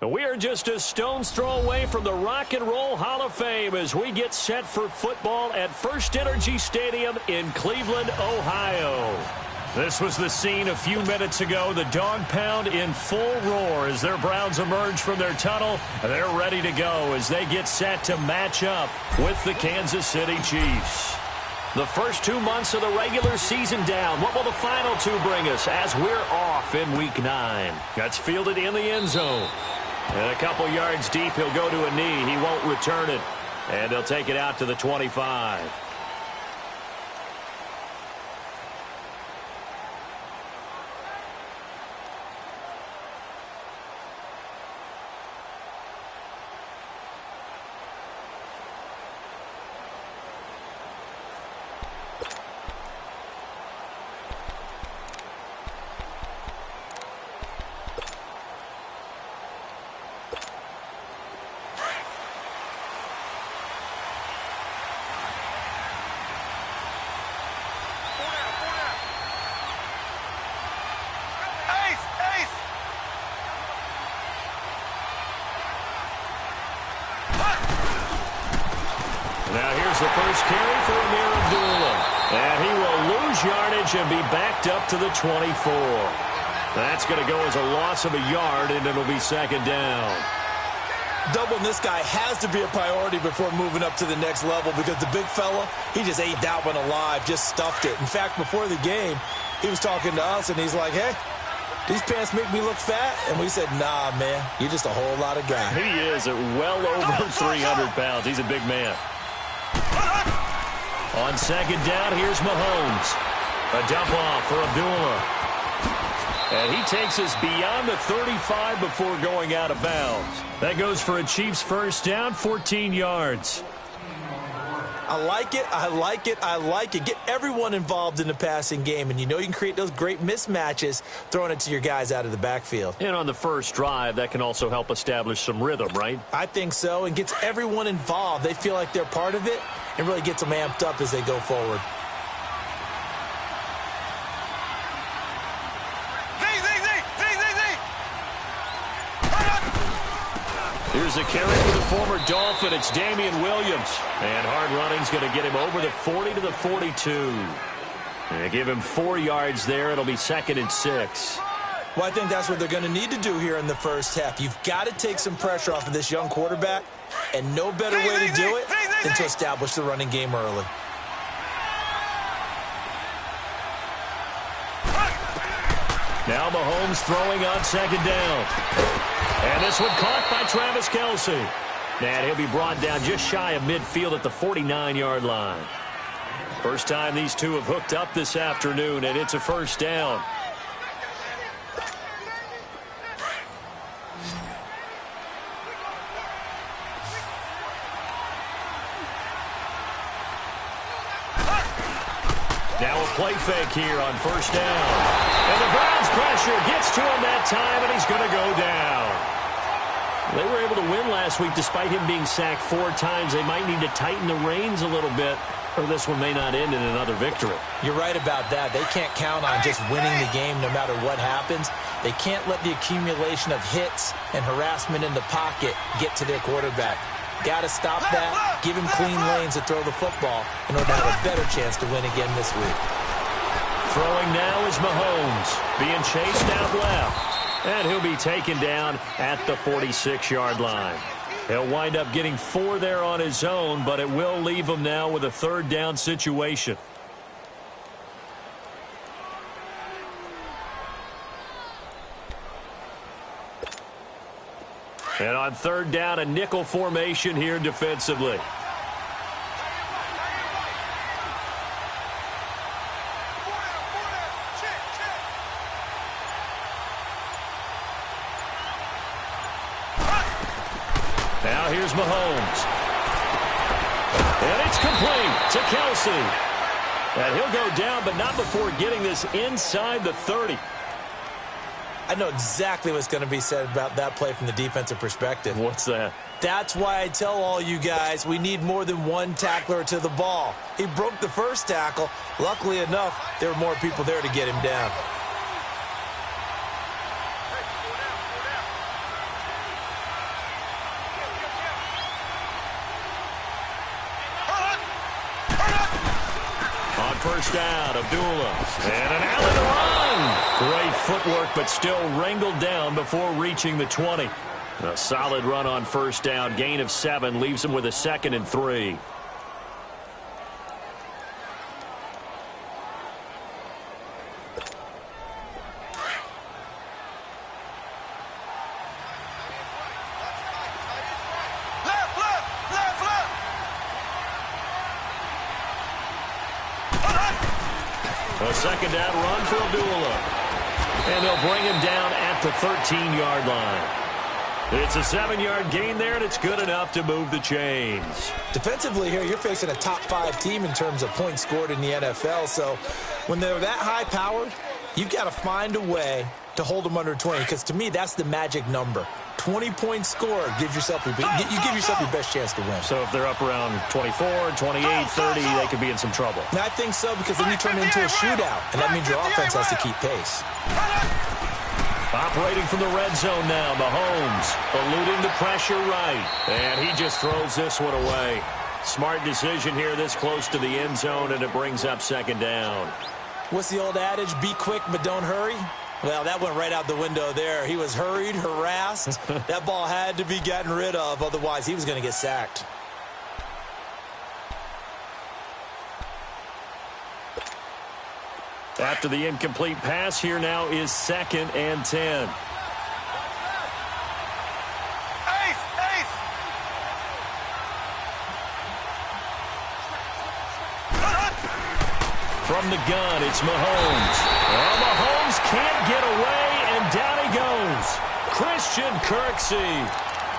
We are just a stone's throw away from the Rock and Roll Hall of Fame as we get set for football at First Energy Stadium in Cleveland, Ohio. This was the scene a few minutes ago. The dog pound in full roar as their Browns emerge from their tunnel. They're ready to go as they get set to match up with the Kansas City Chiefs. The first 2 months of the regular season down. What will the final two bring us as we're off in Week 9? That's fielded in the end zone. And a couple yards deep, he'll go to a knee. He won't return it. And they'll take it out to the 25. Now here's the first carry for Amir Abdullah. And he will lose yardage and be backed up to the 24. That's going to go as a loss of a yard, and it'll be second down. Doubling this guy has to be a priority before moving up to the next level because the big fella, he just ate that one alive, just stuffed it. In fact, before the game, he was talking to us, and he's like, hey, these pants make me look fat? And we said, nah, man, you're just a whole lot of guy. He is at well over 300 pounds. He's a big man. On second down, here's Mahomes. A dump off for Abdullah. And he takes us beyond the 35 before going out of bounds. That goes for a Chiefs first down, 14 yards. I like it, I like it, I like it. Get everyone involved in the passing game, and you know you can create those great mismatches throwing it to your guys out of the backfield. And on the first drive, that can also help establish some rhythm, right? I think so, and gets everyone involved. They feel like they're part of it, and really gets them amped up as they go forward. Here's a carry for the former Dolphin. It's Damian Williams. And hard running's going to get him over the 40 to the 42. And give him 4 yards there. It'll be second and 6. Well, I think that's what they're going to need to do here in the first half. You've got to take some pressure off of this young quarterback, and no better way to do it than to establish the running game early. Now Mahomes throwing on second down. And this one caught by Travis Kelce. And he'll be brought down just shy of midfield at the 49-yard line. First time these two have hooked up this afternoon, and it's a first down. Now a play fake here on first down. And the Browns pressure gets to him that time, and he's going to go down. They were able to win last week despite him being sacked 4 times. They might need to tighten the reins a little bit, or this one may not end in another victory. You're right about that. They can't count on just winning the game no matter what happens. They can't let the accumulation of hits and harassment in the pocket get to their quarterback. Got to stop that, give him clean lanes to throw the football in order to have a better chance to win again this week. Throwing now is Mahomes, being chased out left. And he'll be taken down at the 46-yard line. He'll wind up getting 4 there on his own, but it will leave him now with a third down situation. And on third down, a nickel formation here defensively. Now here's Mahomes. And it's complete to Kelce. And he'll go down, but not before getting this inside the 30. I know exactly what's going to be said about that play from the defensive perspective. What's that? That's why I tell all you guys we need more than one tackler to the ball. He broke the first tackle. Luckily enough, there were more people there to get him down. first down. Abdullah. And an alley to run. Great footwork, but still wrangled down before reaching the 20. A solid run on first down. Gain of 7 leaves him with a 2nd and 3. A second down run for Abdullah. And they'll bring him down at the 13-yard line. It's a 7-yard gain there, and it's good enough to move the chains. Defensively here, you're facing a top-5 team in terms of points scored in the NFL. So when they're that high-powered, you've got to find a way to hold them under 20, because to me, that's the magic number. 20-point score gives yourself you give yourself your best chance to win. So if they're up around 24, 28, 30, they could be in some trouble. And I think so, because then you turn it into a shootout, and that means your offense has to keep pace. Operating from the red zone now, Mahomes eluding the pressure right. And he just throws this one away. Smart decision here this close to the end zone, and it brings up 2nd down. What's the old adage? Be quick, but don't hurry. Well, that went right out the window there. He was hurried, harassed. That ball had to be gotten rid of, otherwise he was going to get sacked. After the incomplete pass, here now is 2nd and 10. From the gun, it's Mahomes. Well, Mahomes can't get away, and down he goes. Christian Kirksey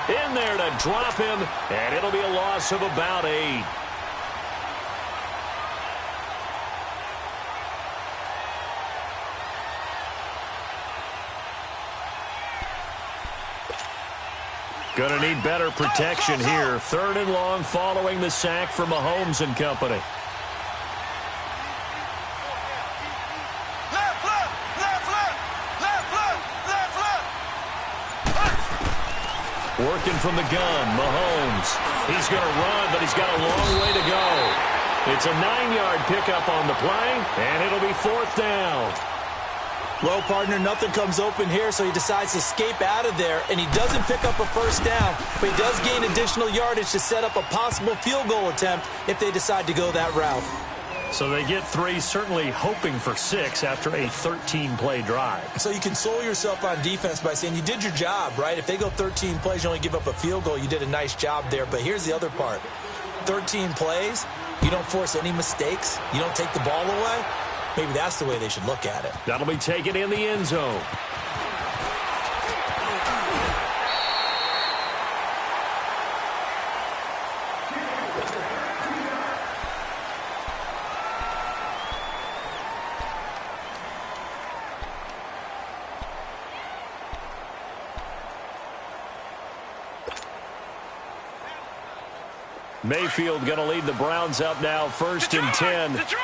in there to drop him, and it'll be a loss of about 8. Gonna need better protection here. 3rd and long following the sack for Mahomes and company. Working from the gun, Mahomes. He's going to run, but he's got a long way to go. It's a 9-yard pickup on the play, and it'll be 4th down. Well, partner, nothing comes open here, so he decides to escape out of there, and he doesn't pick up a first down, but he does gain additional yardage to set up a possible field goal attempt if they decide to go that route. So they get 3, certainly hoping for 6 after a 13-play drive. So you console yourself on defense by saying you did your job, right? If they go 13 plays, you only give up a field goal, you did a nice job there. But here's the other part. 13 plays, you don't force any mistakes, you don't take the ball away. Maybe that's the way they should look at it. That'll be taken in the end zone. Mayfield going to lead the Browns up now, 1st and 10. Detroit!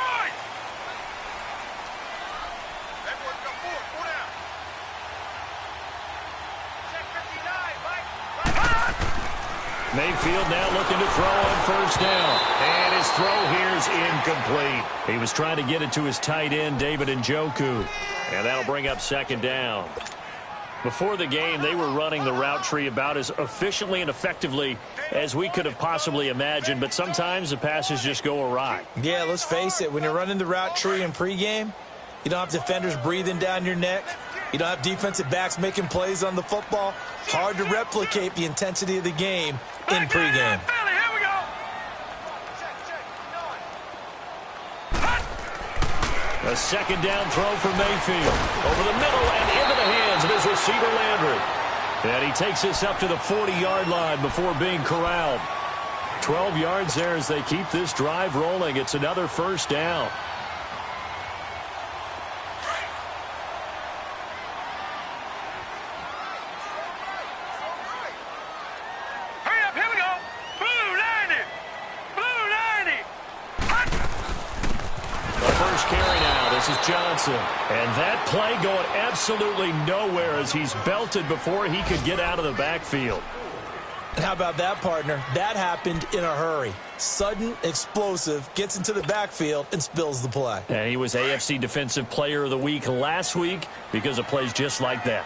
Mayfield now looking to throw on first down. And his throw here is incomplete. He was trying to get it to his tight end, David Njoku. And that'll bring up 2nd down. Before the game, they were running the route tree about as efficiently and effectively as we could have possibly imagined, but sometimes the passes just go awry. Yeah, let's face it. When you're running the route tree in pregame, you don't have defenders breathing down your neck. You don't have defensive backs making plays on the football. Hard to replicate the intensity of the game in pregame. A 2nd down throw for Mayfield. Over the middle and into the hands of his receiver, Landry. And he takes this up to the 40-yard line before being corralled. 12 yards there as they keep this drive rolling. It's another first down. This is Johnson. And that play going absolutely nowhere as he's belted before he could get out of the backfield. And how about that, partner? That happened in a hurry. Sudden, explosive, gets into the backfield, and spills the play. And he was AFC Defensive Player of the Week last week because of plays just like that.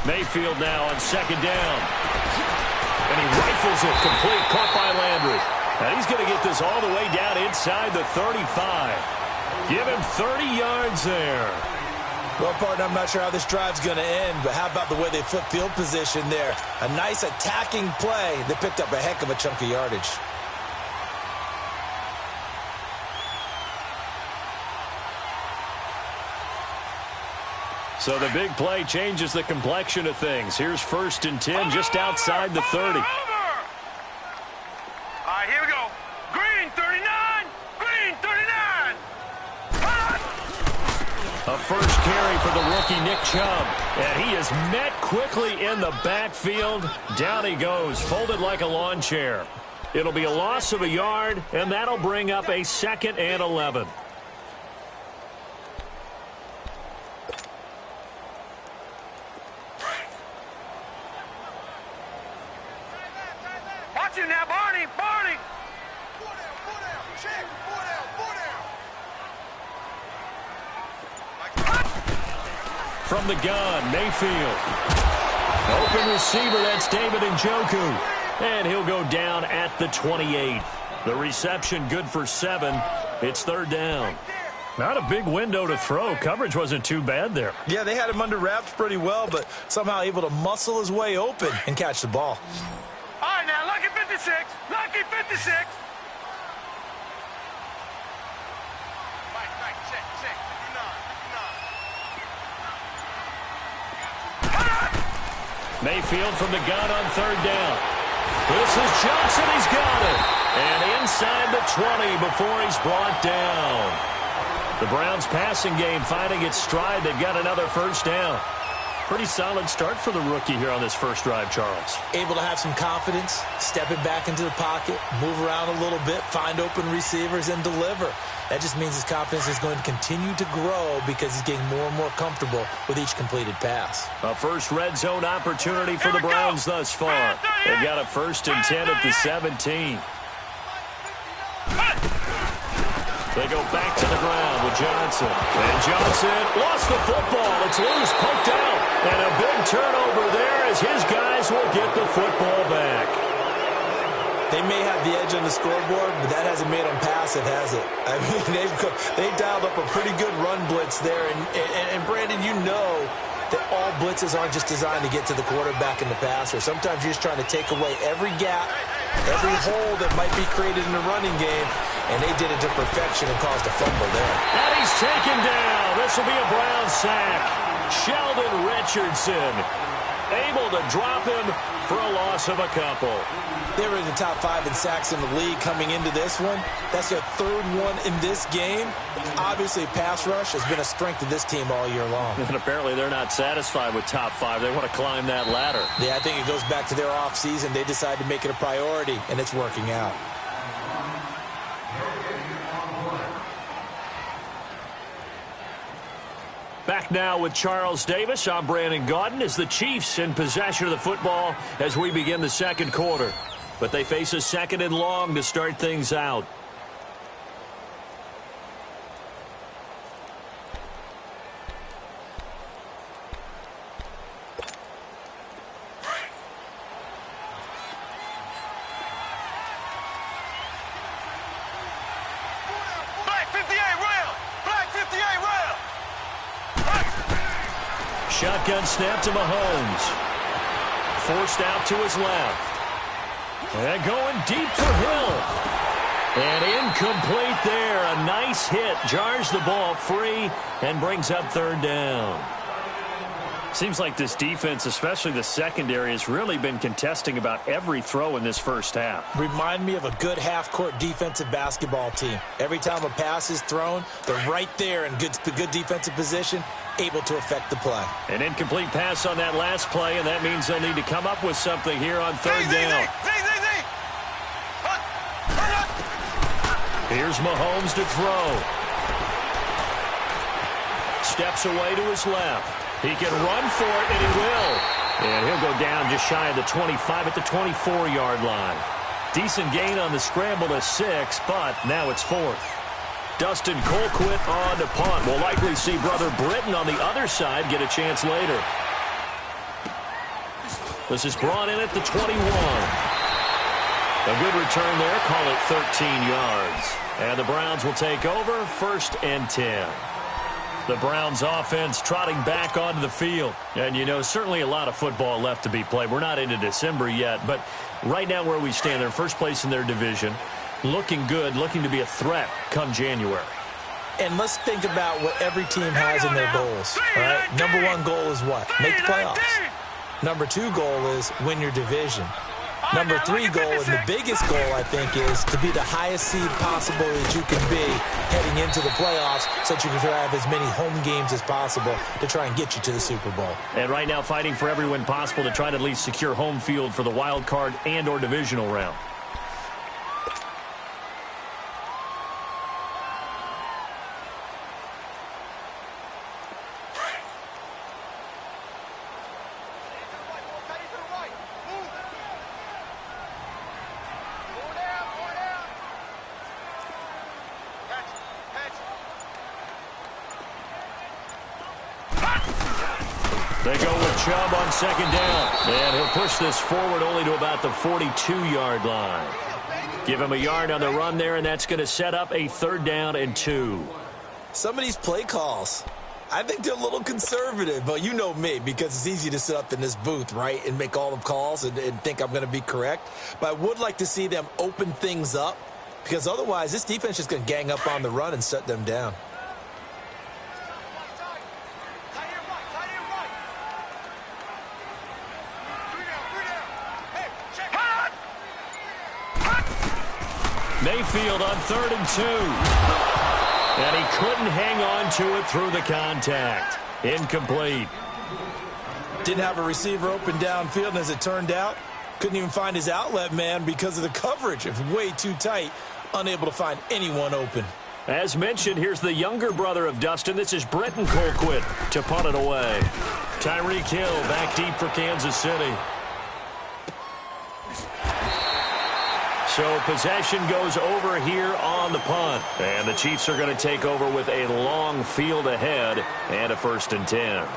Mayfield now on second down. And he rifles it complete, caught by Landry. And he's going to get this all the way down inside the 35. Give him 30 yards there. Well, partner, I'm not sure how this drive's going to end, but how about the way they flip field position there? A nice attacking play. They picked up a heck of a chunk of yardage. So the big play changes the complexion of things. Here's 1st and 10 just outside the 30. All right, here we go. Green 39. Green 39. A first carry for the rookie Nick Chubb. And he is met quickly in the backfield. Down he goes, folded like a lawn chair. It'll be a loss of a yard, and that'll bring up a 2nd and 11. Watch him now, Barney. Barney. Check. From the gun, Mayfield. Open receiver, that's David Njoku. And he'll go down at the 28. The reception good for 7. It's 3rd down. Not a big window to throw. Coverage wasn't too bad there. Yeah, they had him under wraps pretty well, but somehow able to muscle his way open and catch the ball. All right, now, lucky 56. Lucky 56. Mayfield from the gun on 3rd down. This is Johnson. He's got it. And inside the 20 before he's brought down. The Browns passing game finding its stride. They've got another 1st down. Pretty solid start for the rookie here on this first drive, Charles. Able to have some confidence, stepping back into the pocket, move around a little bit, find open receivers, and deliver. That just means his confidence is going to continue to grow because he's getting more and more comfortable with each completed pass. A first red zone opportunity for the Browns thus far. They've got a 1st and 10 at the 17. They go back to the ground with Johnson. And Johnson lost the football. It's loose, poked out. And a big turnover there as his guys will get the football back. They may have the edge on the scoreboard, but that hasn't made them passive, has it? I mean, they dialed up a pretty good run blitz there. And Brandon, you know that all blitzes aren't just designed to get to the quarterback and the passer. Sometimes you're just trying to take away every gap, every hole that might be created in the running game, and they did it to perfection and caused a fumble there. And he's taken down. This will be a Brown sack. Sheldon Richardson able to drop him for a loss of a couple. They were in the top 5 in sacks in the league coming into this one. That's their 3rd one in this game. Obviously, pass rush has been a strength of this team all year long. And apparently they're not satisfied with top 5. They want to climb that ladder. Yeah, I think it goes back to their offseason. They decided to make it a priority, and it's working out. Back now with Charles Davis. I'm Brandon Gaudin as the Chiefs in possession of the football as we begin the 2nd quarter. But they face a 2nd and long to start things out. Shotgun snap to Mahomes. Forced out to his left. And going deep for Hill. And incomplete there. A nice hit. Jars the ball free and brings up 3rd down. Seems like this defense, especially the secondary, has really been contesting about every throw in this first half. Remind me of a good half-court defensive basketball team. Every time a pass is thrown, they're right there in good defensive position, able to affect the play. An incomplete pass on that last play, and that means they'll need to come up with something here on 3rd down. Here's Mahomes to throw. steps away to his left. He can run for it, and he will. And he'll go down just shy of the 25 at the 24-yard line. Decent gain on the scramble to 6, but now it's 4th. Dustin Colquitt on to punt. We'll likely see brother Britton on the other side get a chance later. This is brought in at the 21. A good return there. Call it 13 yards. And the Browns will take over 1st and 10. The Browns offense trotting back onto the field. And, you know, certainly a lot of football left to be played. We're not into December yet, but right now where we stand, they're in first place in their division. Looking good, looking to be a threat come January. And let's think about what every team has in their goals. All right? Number 1 goal is what? Make the playoffs. Number 2 goal is win your division. Number 3 goal, and the biggest goal, I think, is to be the highest seed possible that you can be heading into the playoffs so that you can have as many home games as possible to try and get you to the Super Bowl. And right now fighting for every win possible to try to at least secure home field for the wild card and or divisional round. They go with Chubb on 2nd down. And he'll push this forward only to about the 42-yard line. Give him a yard on the run there, and that's going to set up a 3rd down and 2. Some of these play calls, I think they're a little conservative. But you know me, because it's easy to sit up in this booth, right, and make all the calls and think I'm going to be correct. But I would like to see them open things up, because otherwise this defense is going to gang up on the run and shut them down. Mayfield on 3rd and 2. And he couldn't hang on to it through the contact. Incomplete. Didn't have a receiver open downfield, and as it turned out, couldn't even find his outlet man because of the coverage. It was way too tight, unable to find anyone open. As mentioned, here's the younger brother of Dustin. This is Britton Colquitt to punt it away. Tyreek Hill back deep for Kansas City. So possession goes over here on the punt. And the Chiefs are going to take over with a long field ahead and a 1st and 10.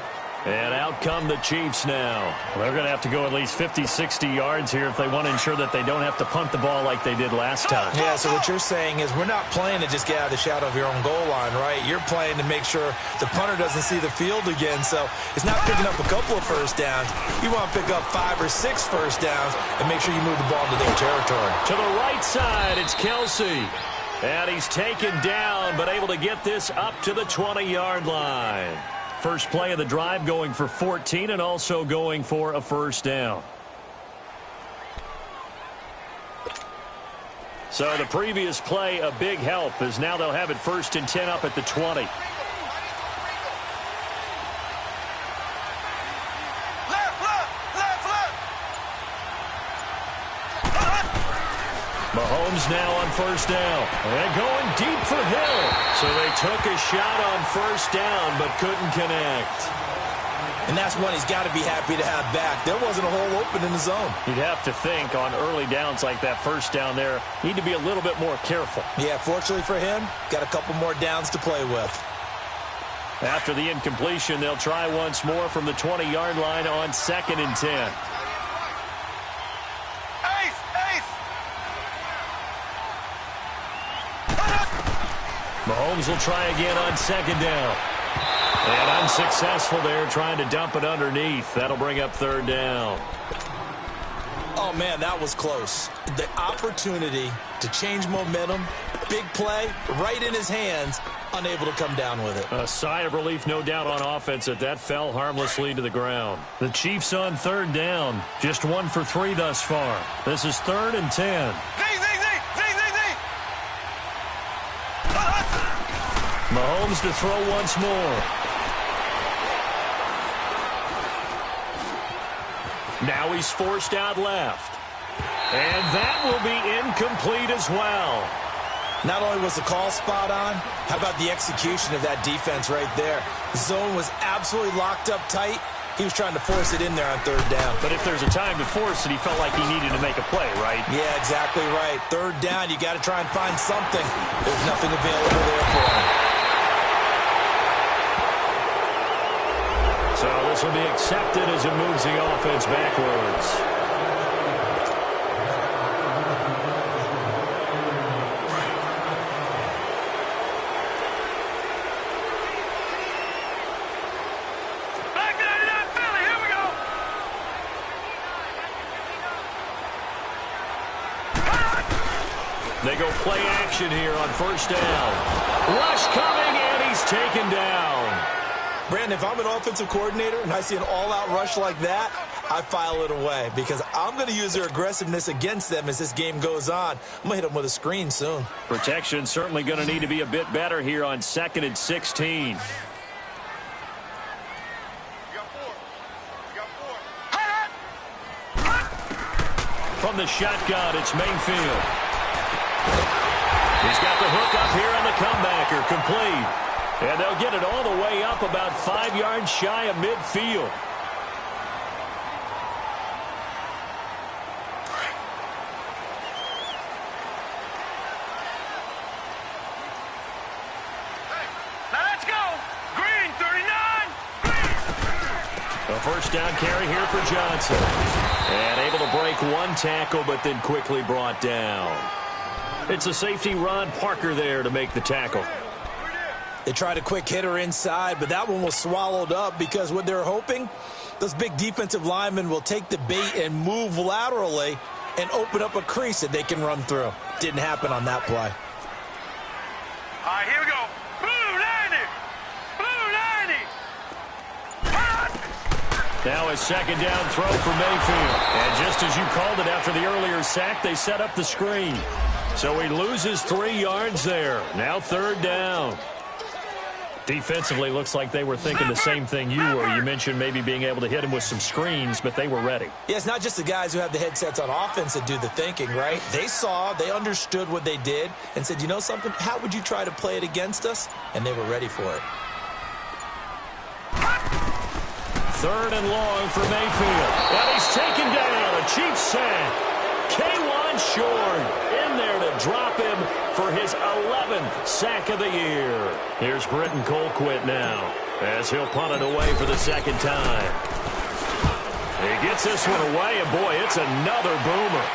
And out come the Chiefs now. They're going to have to go at least 50, 60 yards here if they want to ensure that they don't have to punt the ball like they did last time. Yeah, so what you're saying is we're not playing to just get out of the shadow of your own goal line, right? You're playing to make sure the punter doesn't see the field again. So it's not picking up a couple of 1st downs. You want to pick up 5 or 6 1st downs and make sure you move the ball into their territory. To the right side, it's Kelsey. And he's taken down, but able to get this up to the 20-yard line. First play of the drive going for 14 and also going for a 1st down. So the previous play a big help as now they'll have it 1st and 10 up at the 20. Mahomes now on 1st down. And going deep for Hill. So they took a shot on 1st down but couldn't connect. And that's one he's got to be happy to have back. There wasn't a hole open in the zone. You'd have to think on early downs like that 1st down there, need to be a little bit more careful. Yeah, fortunately for him, got a couple more downs to play with. After the incompletion, they'll try once more from the 20-yard line on 2nd and 10. Mahomes will try again on 2nd down. And unsuccessful there, trying to dump it underneath. That'll bring up 3rd down. Oh, man, that was close. The opportunity to change momentum, big play, right in his hands, unable to come down with it. A sigh of relief, no doubt, on offense that fell harmlessly to the ground. The Chiefs on 3rd down, just 1 for 3 thus far. This is 3rd and 10. Mahomes to throw once more. Now he's forced out left. And that will be incomplete as well. Not only was the call spot on, how about the execution of that defense right there? The zone was absolutely locked up tight. He was trying to force it in there on third down. But if there's a time to force it, he felt like he needed to make a play, right? Yeah, exactly right. Third down, you got to try and find something. There's nothing available there for him. So this will be accepted as it moves the offense backwards. They go play action here on first down. Rush coming, and he's taken down. Brandon, if I'm an offensive coordinator and I see an all-out rush like that, I file it away because I'm going to use their aggressiveness against them as this game goes on. I'm going to hit them with a screen soon. Protection certainly going to need to be a bit better here on 2nd and 16. From the shotgun, it's Mayfield. He's got the hook up here on the comebacker, complete. And they'll get it all the way up about 5 yards shy of midfield. Now let's go. Green, 39. A first down carry here for Johnson. And able to break one tackle, but then quickly brought down. It's a safety, Ron Parker, there to make the tackle. They tried a quick hitter inside, but that one was swallowed up because what they're hoping, those big defensive linemen will take the bait and move laterally and open up a crease that they can run through. Didn't happen on that play. All right, here we go. Blue 90. Blue 90. Now a second down throw for Mayfield. And just as you called it after the earlier sack, they set up the screen. So he loses 3 yards there. Now third down. Defensively, looks like they were thinking the same thing you were. You mentioned maybe being able to hit him with some screens, but they were ready. Yeah, it's not just the guys who have the headsets on offense that do the thinking, right? They saw, they understood what they did and said, you know something, how would you try to play it against us? And they were ready for it. Third and long for Mayfield. And he's taken down. A Chiefs sack. K1 Short in there to drop him for his 11th sack of the year. Here's Britton Colquitt now as he'll punt it away for the second time. He gets this one away, and boy, it's another boomer.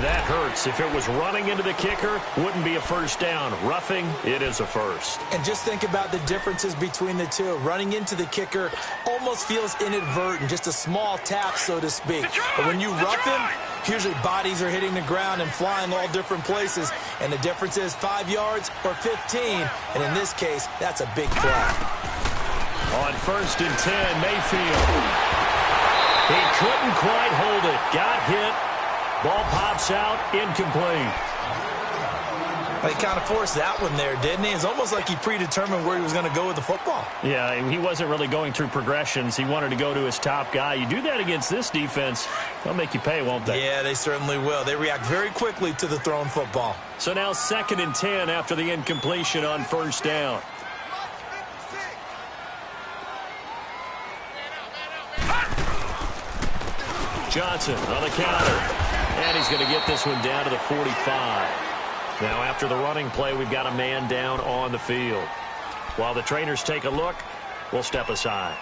That hurts. If it was running into the kicker, wouldn't be a first down. Roughing, it is a first. And just think about the differences between the two. Running into the kicker almost feels inadvertent, just a small tap, so to speak. But when you rough him, usually bodies are hitting the ground and flying all different places. And the difference is 5 yards or 15. And in this case, that's a big play. On 1st and 10, Mayfield. He couldn't quite hold it. Got hit. Ball pops out, incomplete. He kind of forced that one there, didn't he? It's almost like he predetermined where he was going to go with the football. Yeah, he wasn't really going through progressions. He wanted to go to his top guy. You do that against this defense, they'll make you pay, won't they? Yeah, they certainly will. They react very quickly to the thrown football. So now 2nd and 10 after the incompletion on first down. Johnson on the counter. And he's going to get this one down to the 45. Now, after the running play, we've got a man down on the field. While the trainers take a look, we'll step aside.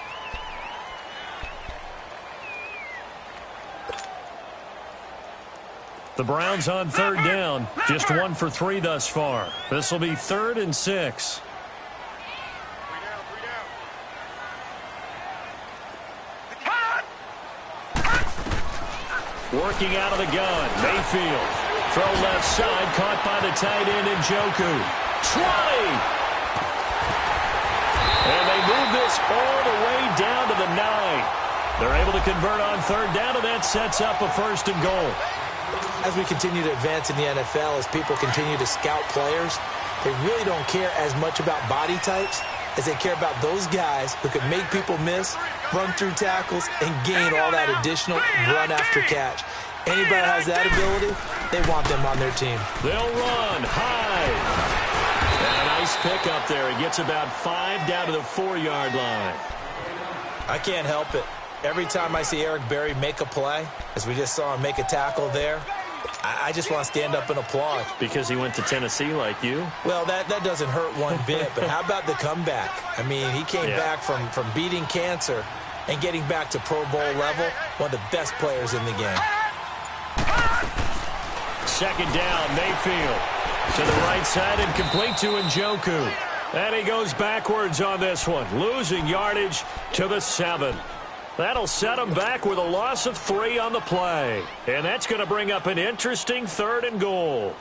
The Browns on third down. Just 1 for 3 thus far. This will be 3rd and 6. Working out of the gun, Mayfield. Throw left side, caught by the tight end Njoku. 20! And they move this all the way down to the 9. They're able to convert on third down, and that sets up a 1st and goal. As we continue to advance in the NFL, as people continue to scout players, they really don't care as much about body types is they care about those guys who can make people miss, run through tackles, and gain all that additional run after catch. Anybody that has that ability, they want them on their team. They'll run high. And a nice pick up there. He gets about 5 down to the 4-yard line. I can't help it. Every time I see Eric Berry make a play, as we just saw him make a tackle there, I just want to stand up and applaud. Because he went to Tennessee like you? Well, that doesn't hurt one bit, but how about the comeback? I mean, he came back from beating cancer and getting back to Pro Bowl level, one of the best players in the game. Second down, Mayfield. To the right side and complete to Njoku. And he goes backwards on this one, losing yardage to the 7. That'll set him back with a loss of 3 on the play. And that's going to bring up an interesting 3rd and goal.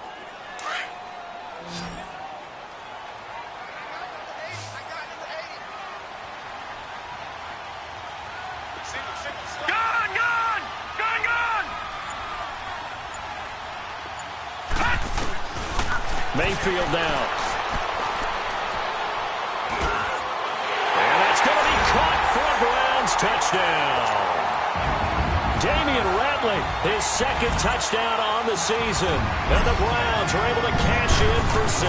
Mayfield now. And that's going to be caught for a Browns touchdown. Damian Ratley, his 2nd touchdown on the season. And the Browns are able to cash in for 6.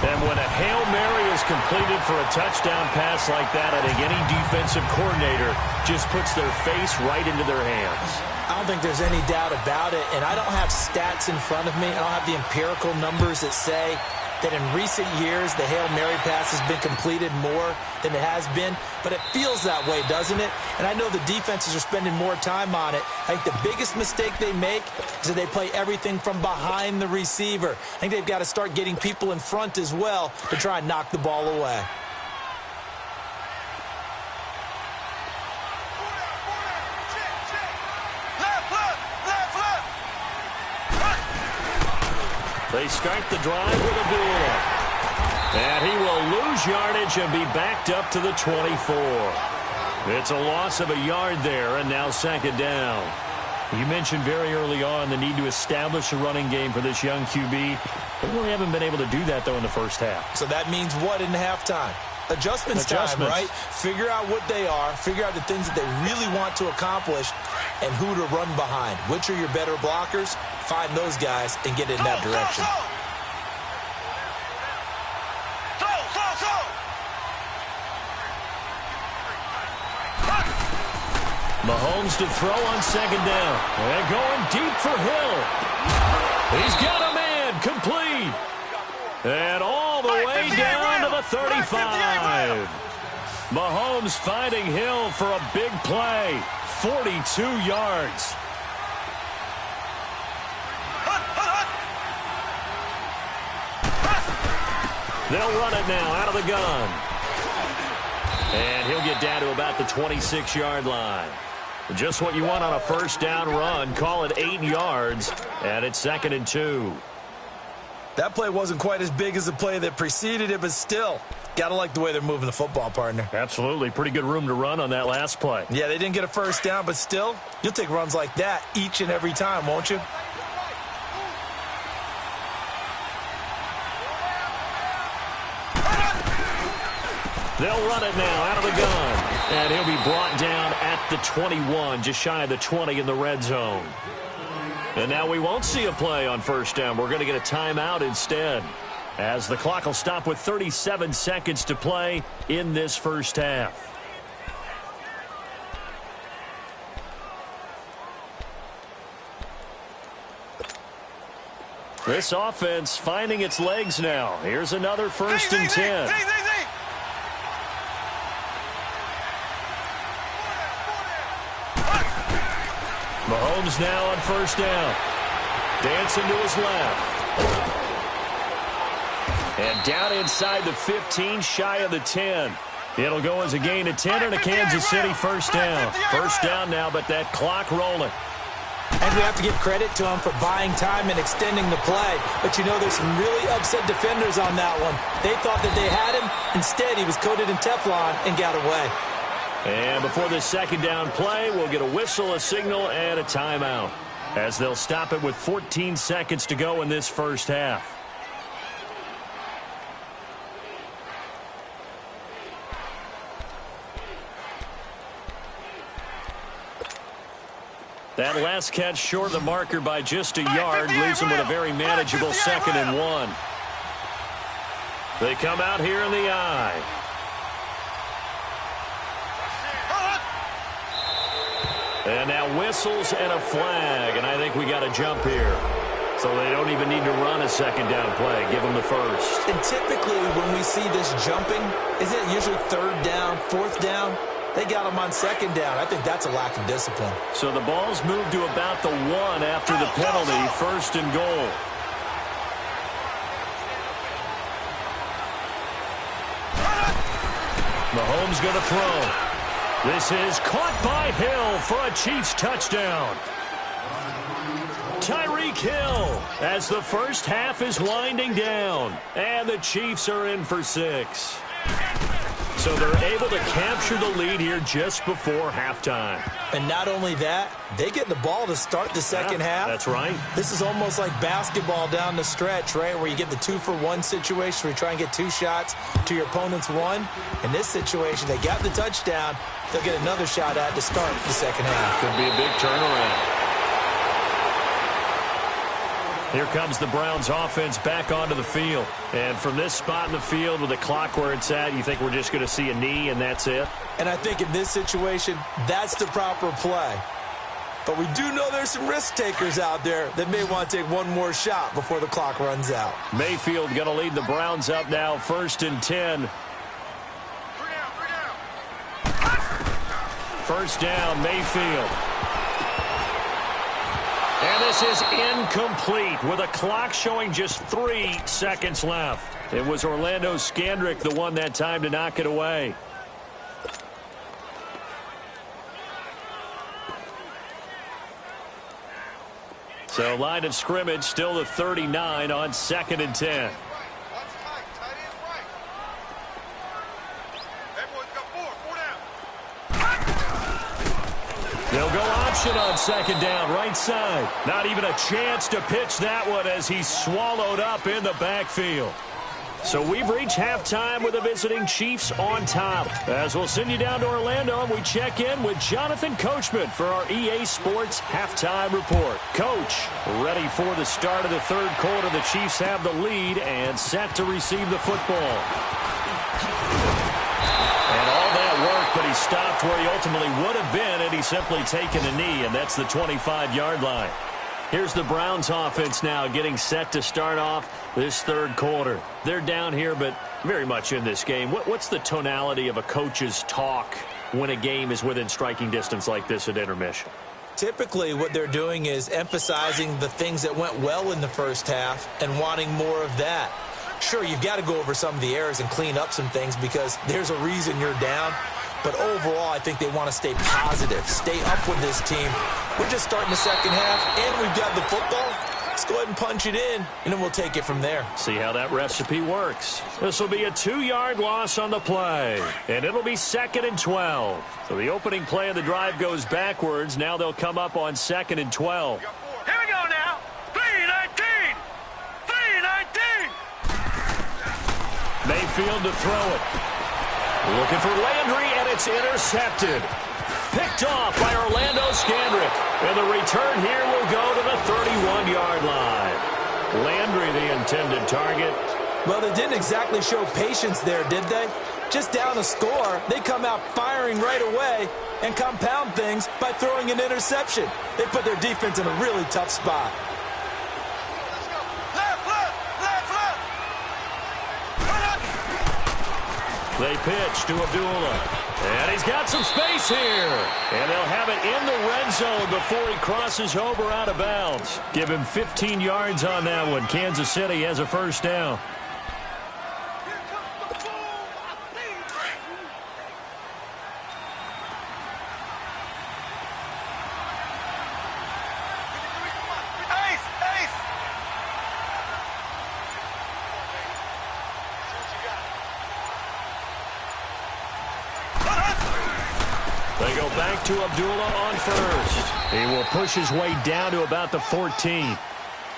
And when a Hail Mary is completed for a touchdown pass like that, I think any defensive coordinator just puts their face right into their hands. I don't think there's any doubt about it, and I don't have stats in front of me. I don't have the empirical numbers that say that in recent years the Hail Mary pass has been completed more than it has been, but it feels that way, doesn't it? And I know the defenses are spending more time on it. I think the biggest mistake they make is that they play everything from behind the receiver. I think they've got to start getting people in front as well to try and knock the ball away. They start the drive with a duel. And he will lose yardage and be backed up to the 24. It's a loss of a yard there, and now 2nd down. You mentioned very early on the need to establish a running game for this young QB. They really haven't been able to do that, though, in the first half. So that means what in halftime? Adjustments time, right? Figure out what they are, figure out the things that they really want to accomplish, and who to run behind. Which are your better blockers? Find those guys and get in that direction. Mahomes to throw on 2nd down. And going deep for Hill. He's got a man complete. And all the way down to the 35. Mahomes finding Hill for a big play. 42 yards. They'll run it now out of the gun. And he'll get down to about the 26-yard line. Just what you want on a 1st down run. Call it 8 yards. And it's 2nd and 2. That play wasn't quite as big as the play that preceded it, but still, got to like the way they're moving the football, partner. Absolutely. Pretty good room to run on that last play. Yeah, they didn't get a 1st down, but still, you'll take runs like that each and every time, won't you? They'll run it now out of the gun. And he'll be brought down at the 21, just shy of the 20 in the red zone. And now we won't see a play on 1st down. We're going to get a timeout instead, as the clock will stop with 37 seconds to play in this 1st half. This offense finding its legs now. Here's another 1st and 10. Mahomes now on 1st down. Dancing to his left. And down inside the 15, shy of the 10. It'll go as a gain of 10 and a Kansas City 1st down. 1st down now, but that clock rolling. And we have to give credit to him for buying time and extending the play. But, you know, there's some really upset defenders on that one. They thought that they had him. Instead, he was coated in Teflon and got away. And before this 2nd down play, we'll get a whistle, a signal, and a timeout, as they'll stop it with 14 seconds to go in this 1st half. That last catch short of the marker by just a yard leaves them with a very manageable 2nd and 1. They come out here in the I. And now whistles and a flag, and I think we got a jump here. So they don't even need to run a 2nd down play. Give them the 1st. And typically when we see this jumping, isn't it usually 3rd down, 4th down? They got them on 2nd down. I think that's a lack of discipline. So the ball's moved to about the 1 after the penalty, 1st and goal. Mahomes going to throw. This is caught by Hill for a Chiefs touchdown. Tyreek Hill as the first half is winding down. And the Chiefs are in for 6. So they're able to capture the lead here just before halftime. And not only that, they get the ball to start the second half. That's right. This is almost like basketball down the stretch, right, where you get the 2-for-1 situation where you try and get 2 shots to your opponent's 1. In this situation, they got the touchdown. They'll get another shot at to start the second half. Could be a big turnaround. Here comes the Browns offense back onto the field. And from this spot in the field with the clock where it's at, you think we're just going to see a knee and that's it? And I think in this situation, that's the proper play. But we do know there's some risk takers out there that may want to take one more shot before the clock runs out. Mayfield going to lead the Browns up now, 1st and 10. 1st down, Mayfield. And this is incomplete with a clock showing just 3 seconds left. It was Orlando Scandrick the one that time to knock it away. So line of scrimmage still the 39 on 2nd and 10. They'll go option on 2nd down, right side. Not even a chance to pitch that one as he's swallowed up in the backfield. So we've reached halftime with the visiting Chiefs on top. As we'll send you down to Orlando, and we check in with Jonathan Coachman for our EA Sports Halftime Report. Coach, ready for the start of the 3rd quarter. The Chiefs have the lead and set to receive the football. And all that work, but he stopped where he ultimately would have been had he simply taken a knee, and that's the 25-yard line. Here's the Browns offense now getting set to start off this 3rd quarter. They're down here, but very much in this game. What's the tonality of a coach's talk when a game is within striking distance like this at intermission? Typically, what they're doing is emphasizing the things that went well in the first half and wanting more of that. Sure, you've got to go over some of the errors and clean up some things because there's a reason you're down. But overall, I think they want to stay positive, stay up with this team. We're just starting the second half, and we've got the football. Let's go ahead and punch it in, and then we'll take it from there. See how that recipe works. This will be a 2-yard loss on the play, and it'll be 2nd and 12. So the opening play of the drive goes backwards. Now they'll come up on 2nd and 12. Here we go now. 3-19. 3-19. Mayfield to throw it. Looking for Landry, and it's intercepted. Picked off by Orlando Scandrick. And the return here will go to the 31-yard line. Landry, the intended target. Well, they didn't exactly show patience there, did they? Just down a score, they come out firing right away and compound things by throwing an interception. They put their defense in a really tough spot. They pitch to Abdullah. And he's got some space here. And they'll have it in the red zone before he crosses over out of bounds. Give him 15 yards on that one. Kansas City has a 1st down. Back to Abdullah on 1st. He will push his way down to about the 14.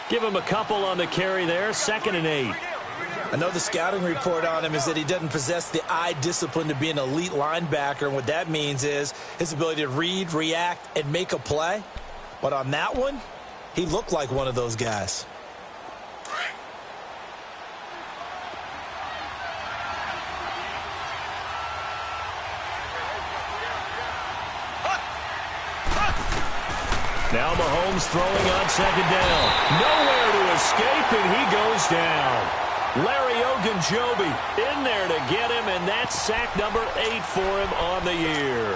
Give him a couple on the carry there. 2nd and 8. I know the scouting report on him is that he doesn't possess the eye discipline to be an elite linebacker. And what that means is his ability to read, react, and make a play. But on that one, he looked like one of those guys. Now Mahomes throwing on second down. Nowhere to escape, and he goes down. Larry Ogunjobi in there to get him, and that's sack number 8 for him on the year.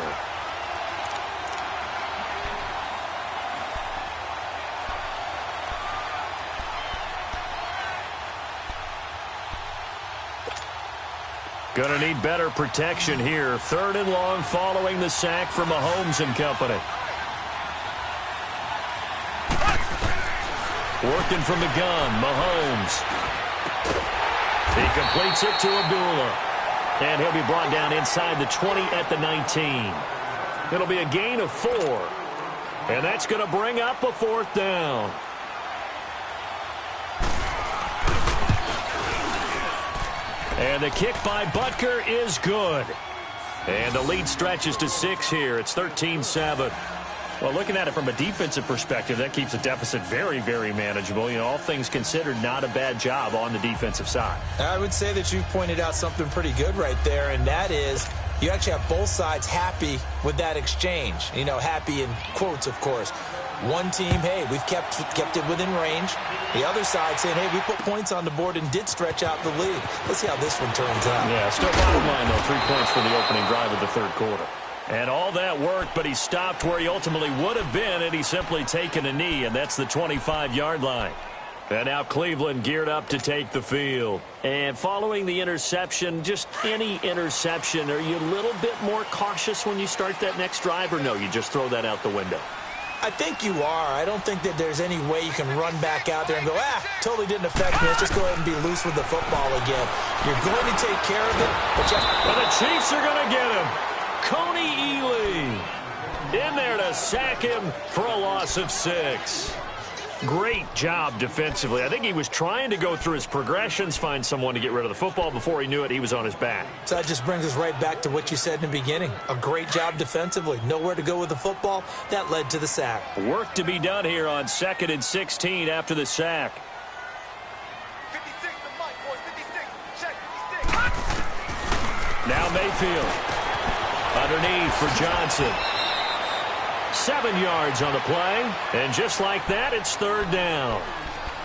Gonna need better protection here. 3rd and long following the sack from Mahomes and company. Working from the gun, Mahomes. He completes it to Abdullah. And he'll be brought down inside the 20 at the 19. It'll be a gain of 4. And that's going to bring up a 4th down. And the kick by Butker is good. And the lead stretches to 6 here. It's 13-7. Well, looking at it from a defensive perspective, that keeps the deficit very, very manageable. You know, all things considered, not a bad job on the defensive side. I would say that you've pointed out something pretty good right there, and that is you actually have both sides happy with that exchange. You know, happy in quotes, of course. One team, hey, we've kept it within range. The other side saying, hey, we put points on the board and did stretch out the lead. Let's see how this one turns out. Yeah, still bottom line, though, 3 points for the opening drive of the 3rd quarter. And all that worked, but he stopped where he ultimately would have been, and he's simply taken a knee, and that's the 25-yard line. And now Cleveland geared up to take the field. And following the interception, just any interception, are you a little bit more cautious when you start that next drive, or no, you just throw that out the window? I think you are. I don't think that there's any way you can run back out there and go, totally didn't affect me. Let's just go ahead and be loose with the football again. You're going to take care of it, but the Chiefs are going to get him. Coney Ely in there to sack him for a loss of 6. Great job defensively. I think he was trying to go through his progressions, find someone to get rid of the football. Before he knew it, he was on his back. So that just brings us right back to what you said in the beginning. A great job defensively. Nowhere to go with the football. That led to the sack. Work to be done here on 2nd and 16 after the sack. 56, the mic, boys, 56. Check, 56. Now Mayfield. Underneath for Johnson. 7 yards on the play. And just like that, it's 3rd down.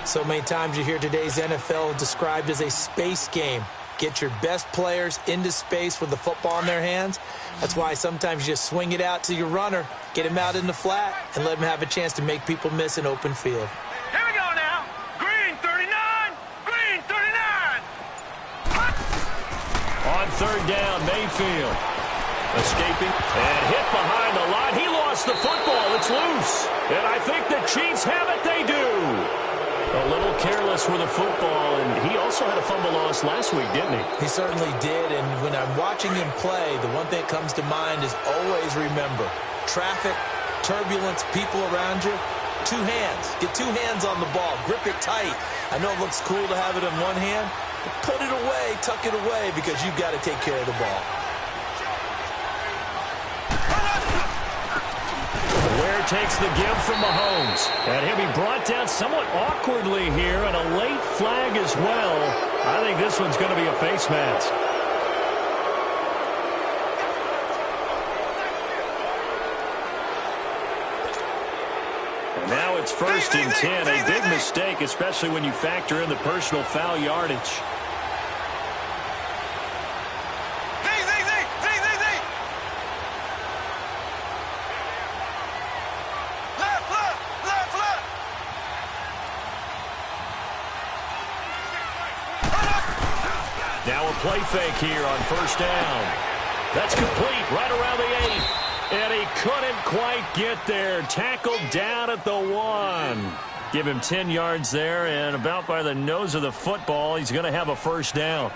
So many times you hear today's NFL described as a space game. Get your best players into space with the football in their hands. That's why sometimes you just swing it out to your runner, get him out in the flat, and let him have a chance to make people miss an open field. Here we go now. Green 39. Green 39. On 3rd down, Mayfield. Escaping and hit behind the line. He lost the football. It's loose. And I think the Chiefs have it. They do. A little careless with the football, and he also had a fumble loss last week, didn't he? He certainly did, and when I'm watching him play, the one thing that comes to mind is always remember, traffic, turbulence, people around you, 2 hands. Get 2 hands on the ball. Grip it tight. I know it looks cool to have it in one hand, but put it away, tuck it away, because you've got to take care of the ball. Ware takes the give from Mahomes. And he'll be brought down somewhat awkwardly here, and a late flag as well. I think this one's going to be a face mask. And now it's 1st and 10. A big mistake, especially when you factor in the personal foul yardage. Now a play fake here on 1st down. That's complete right around the 8. And he couldn't quite get there. Tackled down at the 1. Give him 10 yards there, and about by the nose of the football, he's going to have a 1st down.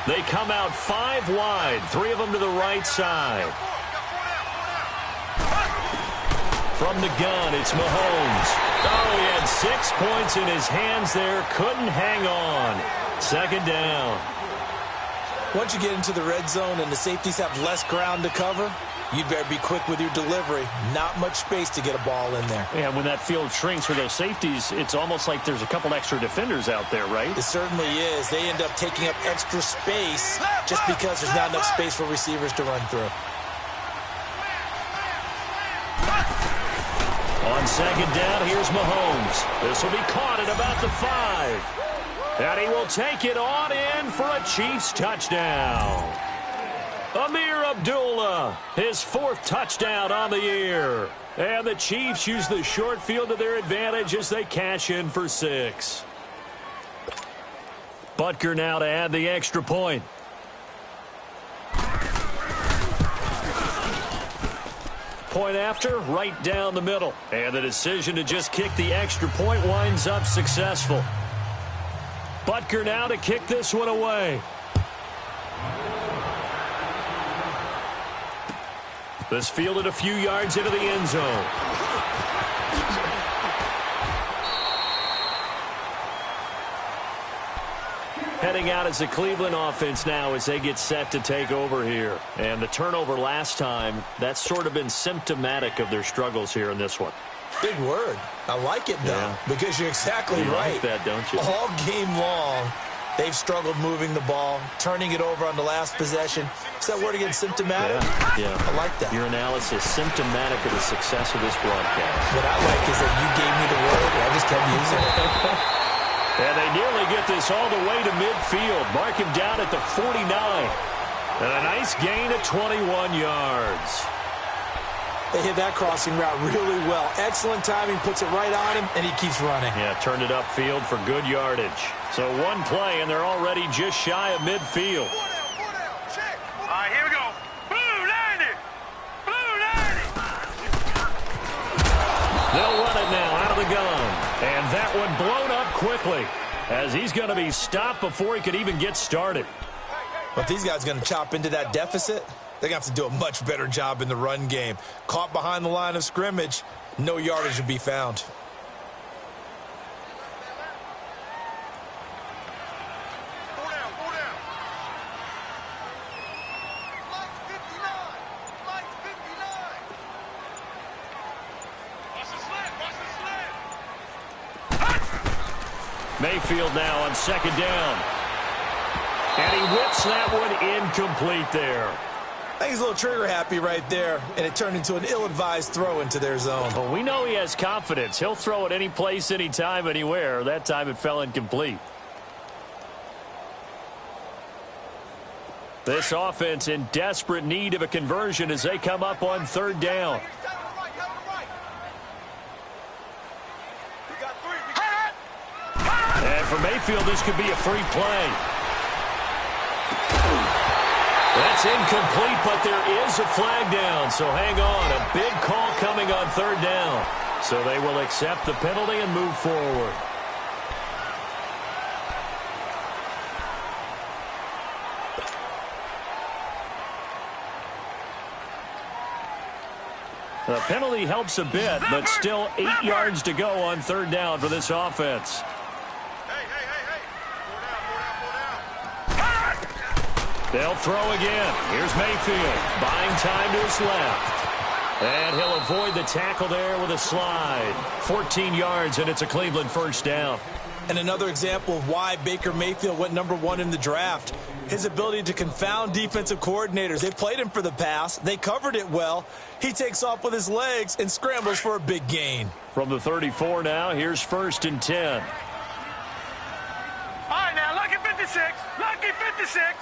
They come out 5 wide, 3 of them to the right side. From the gun, it's Mahomes. Oh, he had 6 points in his hands there. Couldn't hang on. Second down. Once you get into the red zone and the safeties have less ground to cover, you'd better be quick with your delivery. Not much space to get a ball in there. Yeah, when that field shrinks for those safeties, it's almost like there's a couple extra defenders out there, right? It certainly is. They end up taking up extra space just because there's not enough space for receivers to run through. On second down, here's Mahomes. This will be caught at about the 5. And he will take it on in for a Chiefs touchdown. Amir Abdullah, his 4th touchdown on the year. And the Chiefs use the short field to their advantage as they cash in for 6. Butker now to add the extra point. Point after, right down the middle. And the decision to just kick the extra point winds up successful. Butker now to kick this one away. This fielded a few yards into the end zone. Heading out as the Cleveland offense now as they get set to take over here. And the turnover last time, that's sort of been symptomatic of their struggles here in this one. Big word. I like it, though, because you're exactly right. You like that, don't you? All game long, they've struggled moving the ball, turning it over on the last possession. Is that word again, symptomatic? Yeah. I like that. Your analysis, symptomatic of the success of this broadcast. What I like is that you gave me the word, and I just kept using it. And they nearly get this all the way to midfield. Mark him down at the 49. And a nice gain of 21 yards. They hit that crossing route really well. Excellent timing, puts it right on him, and he keeps running. Yeah, turned it upfield for good yardage. So one play, and they're already just shy of midfield. All right, here we go. Blue 90. Blue 90. They'll run it now out of the gun. And that one blown up quickly as he's going to be stopped before he could even get started. But these guys are going to chop into that deficit. They're going to have to do a much better job in the run game. Caught behind the line of scrimmage, no yardage to be found. Mayfield now on second down. And he whips that one incomplete there. I think he's a little trigger happy right there, and it turned into an ill-advised throw into their zone. Well, we know he has confidence. He'll throw it any place, anytime, anywhere. That time it fell incomplete. This offense in desperate need of a conversion as they come up on third down. And for Mayfield, this could be a free play. That's incomplete, but there is a flag down, so hang on. A big call coming on third down. So they will accept the penalty and move forward. The penalty helps a bit, but still 8 yards to go on third down for this offense. They'll throw again. Here's Mayfield, buying time to his left. And he'll avoid the tackle there with a slide. 14 yards, and it's a Cleveland first down. And another example of why Baker Mayfield went #1 in the draft. His ability to confound defensive coordinators. They played him for the pass. They covered it well. He takes off with his legs and scrambles for a big gain. From the 34 now, here's 1st and 10. All right, now, lucky 56. Lucky 56.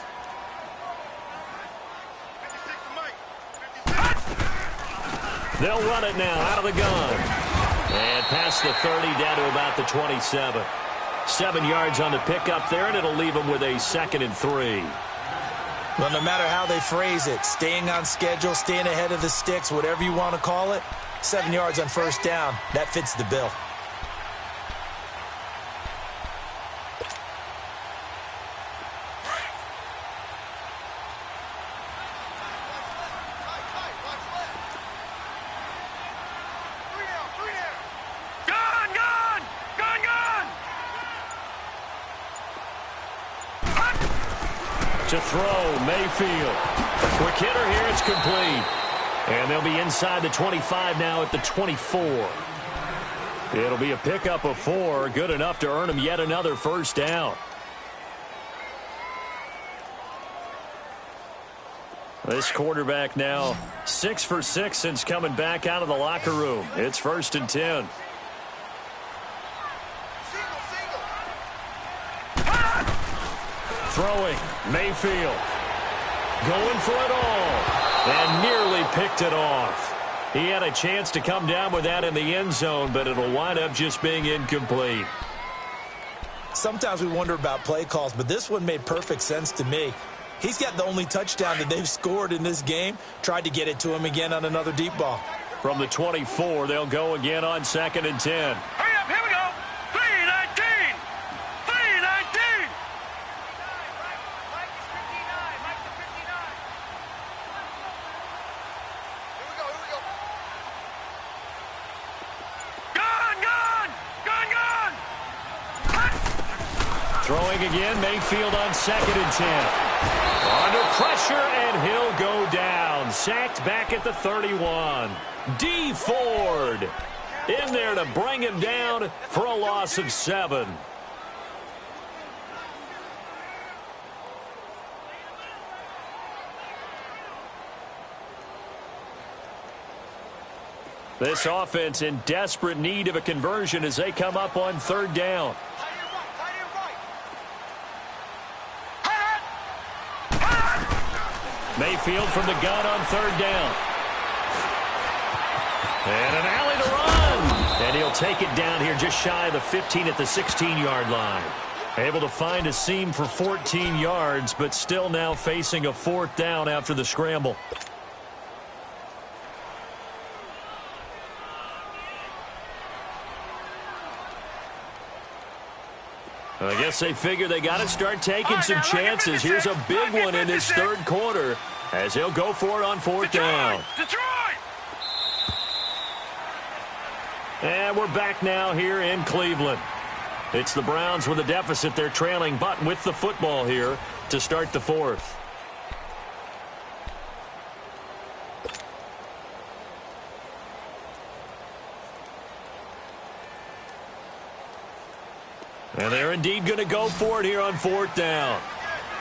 They'll run it now out of the gun. And past the 30 down to about the 27. 7 yards on the pickup there, and it'll leave them with a 2nd and 3. Well, no matter how they phrase it, staying on schedule, staying ahead of the sticks, whatever you want to call it, 7 yards on first down, that fits the bill. To throw, Mayfield. Quick hitter here, it's complete. And they'll be inside the 25 now at the 24. It'll be a pickup of 4, good enough to earn them yet another first down. This quarterback now 6 for 6 since coming back out of the locker room. It's 1st and 10. Throwing, Mayfield. Going for it all. And nearly picked it off. He had a chance to come down with that in the end zone, but it'll wind up just being incomplete. Sometimes we wonder about play calls, but this one made perfect sense to me. He's got the only touchdown that they've scored in this game. Tried to get it to him again on another deep ball. From the 24, they'll go again on 2nd and 10. Hurry up, here we go. 3-19. 3-19. Throwing again, Mayfield on 2nd and 10. Under pressure, and he'll go down. Sacked back at the 31. D. Ford in there to bring him down for a loss of 7. This offense in desperate need of a conversion as they come up on 3rd down. Mayfield from the gun on 3rd down. And an alley to run. And he'll take it down here just shy of the 15 at the 16-yard line. Able to find a seam for 14 yards, but still now facing a 4th down after the scramble. I guess they figure they got to start taking some chances. Here's a big one in this 3rd quarter as he'll go for it on 4th down. And we're back now here in Cleveland. It's the Browns with a deficit. They're trailing, but with the football here to start the 4th. And they're indeed going to go for it here on 4th down.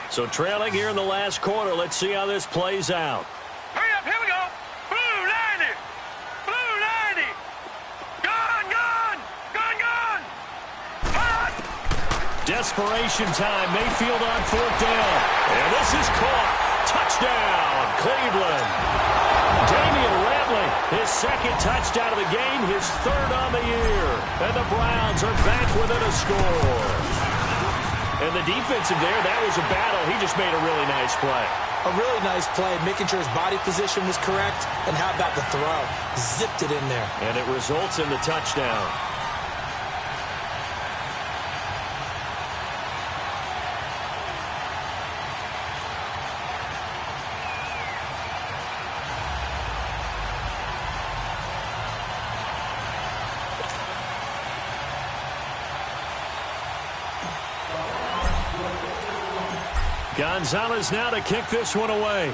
So trailing here in the last quarter. Let's see how this plays out. Hurry up, here we go. Blue 90. Blue 90. Gone, gone. Gone, gone. Hot. Desperation time. Mayfield on 4th down. And this is caught. Touchdown, Cleveland. Damian Ratley, his 2nd touchdown of the game, his 3rd on the year. And the Browns are back within a score. And the defensive there, that was a battle. He just made a really nice play. A really nice play, making sure his body position was correct. And how about the throw? Zipped it in there. And it results in the touchdown. Gonzalez now to kick this one away.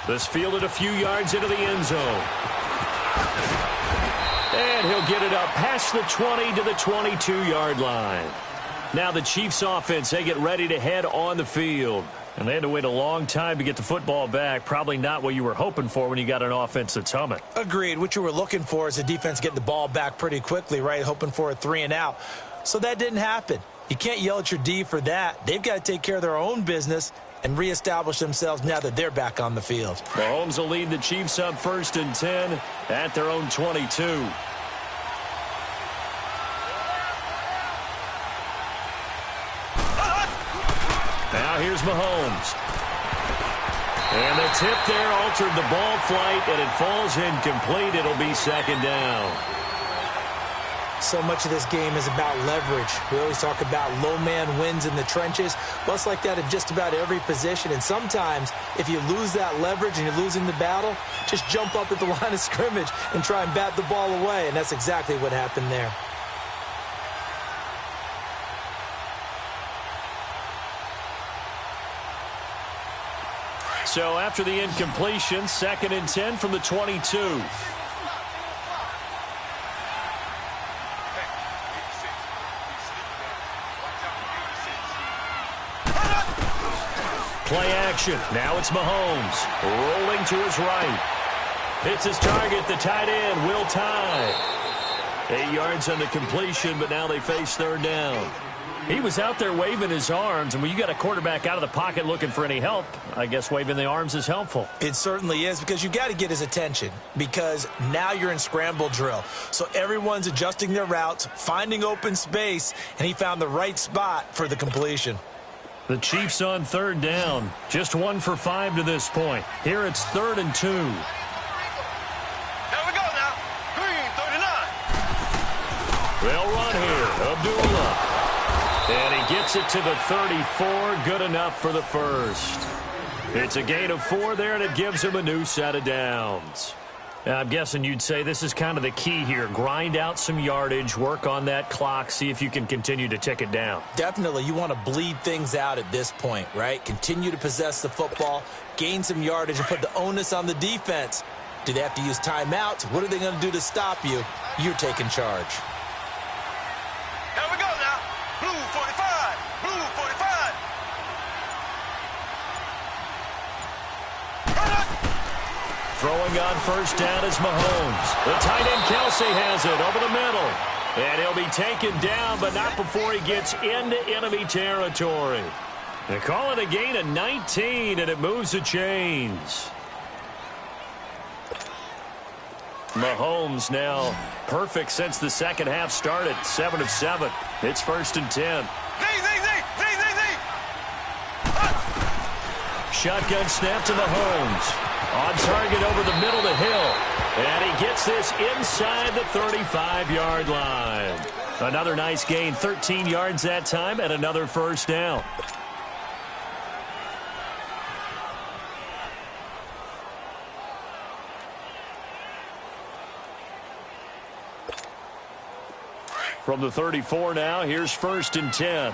This fielded a few yards into the end zone. And he'll get it up past the 20 to the 22-yard line. Now the Chiefs offense, they get ready to head on the field. And they had to wait a long time to get the football back. Probably not what you were hoping for when you got an offense that's humming. Agreed. What you were looking for is the defense getting the ball back pretty quickly, right? Hoping for a 3-and-out. So that didn't happen. You can't yell at your D for that. They've got to take care of their own business and reestablish themselves now that they're back on the field. Mahomes will lead the Chiefs up 1st and 10 at their own 22. Now here's Mahomes. And the tip there altered the ball flight, and it falls incomplete. It'll be 2nd down. So much of this game is about leverage. We always talk about low man wins in the trenches. Well, it's like that in just about every position. And sometimes, if you lose that leverage and you're losing the battle, just jump up at the line of scrimmage and try and bat the ball away. And that's exactly what happened there. So after the incompletion, 2nd and 10 from the 22. Play action. Now it's Mahomes. Rolling to his right. Hits his target. The tight end, Will Tye. 8 yards on the completion, but now they face 3rd down. He was out there waving his arms, and when you got a quarterback out of the pocket looking for any help, I guess waving the arms is helpful. It certainly is, because you got to get his attention, because now you're in scramble drill. So everyone's adjusting their routes, finding open space, and he found the right spot for the completion. The Chiefs on 3rd down. Just 1 for 5 to this point. Here it's 3rd and 2. Here we go now. Green, 39. They'll run here. Abdullah. And he gets it to the 34. Good enough for the first. It's a gain of 4 there, and it gives him a new set of downs. Now, I'm guessing you'd say this is kind of the key here. Grind out some yardage, work on that clock, see if you can continue to tick it down. Definitely. You want to bleed things out at this point, right? Continue to possess the football, gain some yardage, and put the onus on the defense. Do they have to use timeouts? What are they going to do to stop you? You're taking charge. Here we go now. Blue 45. Blue 45. Throwing on 1st down is Mahomes. The tight end Kelsey has it over the middle. And he'll be taken down, but not before he gets into enemy territory. They call it a gain of 19, and it moves the chains. Mahomes now perfect since the 2nd half started. 7 of 7. It's 1st and 10. Z. Shotgun snap to Mahomes. On target over the middle to Hill. And he gets this inside the 35-yard line. Another nice gain, 13 yards that time, and another 1st down. From the 34 now, here's 1st and 10.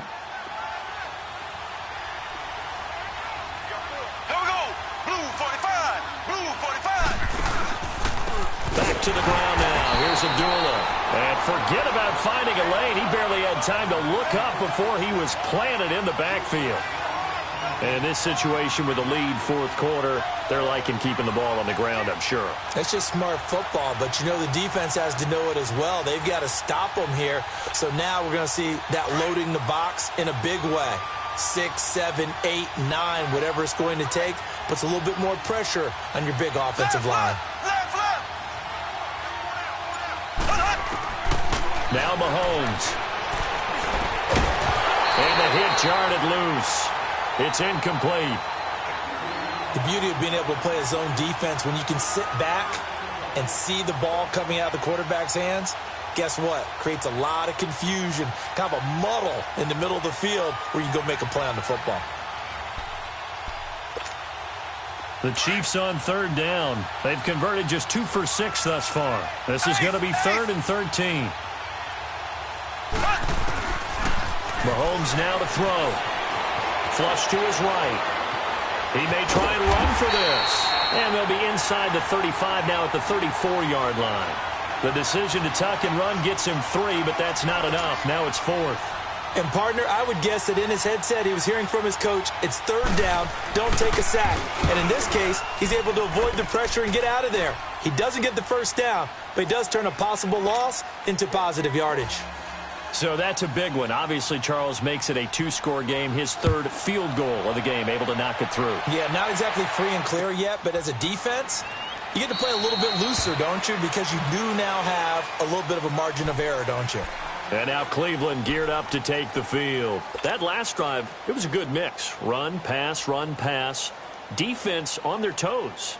To the ground now. Here's Abdullah. And forget about finding a lane. He barely had time to look up before he was planted in the backfield. And in this situation with a lead 4th quarter, they're liking keeping the ball on the ground, I'm sure. That's just smart football, but you know the defense has to know it as well. They've got to stop them here. So now we're going to see that loading the box in a big way. 6, 7, 8, 9, whatever it's going to take, puts a little bit more pressure on your big offensive line. Now Mahomes. And the hit jarred loose. It's incomplete. The beauty of being able to play a zone defense, when you can sit back and see the ball coming out of the quarterback's hands, guess what? Creates a lot of confusion, kind of a muddle in the middle of the field where you can go make a play on the football. The Chiefs on 3rd down. They've converted just 2 for 6 thus far. This is going to be 3rd and 13. Mahomes now to throw. Flush to his right. He may try and run for this. And they'll be inside the 35 now at the 34-yard line. The decision to tuck and run gets him 3, but that's not enough. Now it's 4th. And, partner, I would guess that in his headset he was hearing from his coach, it's 3rd down, don't take a sack. And in this case, he's able to avoid the pressure and get out of there. He doesn't get the 1st down, but he does turn a possible loss into positive yardage. So that's a big one. Obviously, Charles makes it a 2-score game. His 3rd field goal of the game, able to knock it through. Yeah, not exactly free and clear yet, but as a defense, you get to play a little bit looser, don't you? Because you do now have a little bit of a margin of error, don't you? And now Cleveland geared up to take the field. That last drive, it was a good mix. Run, pass, defense on their toes.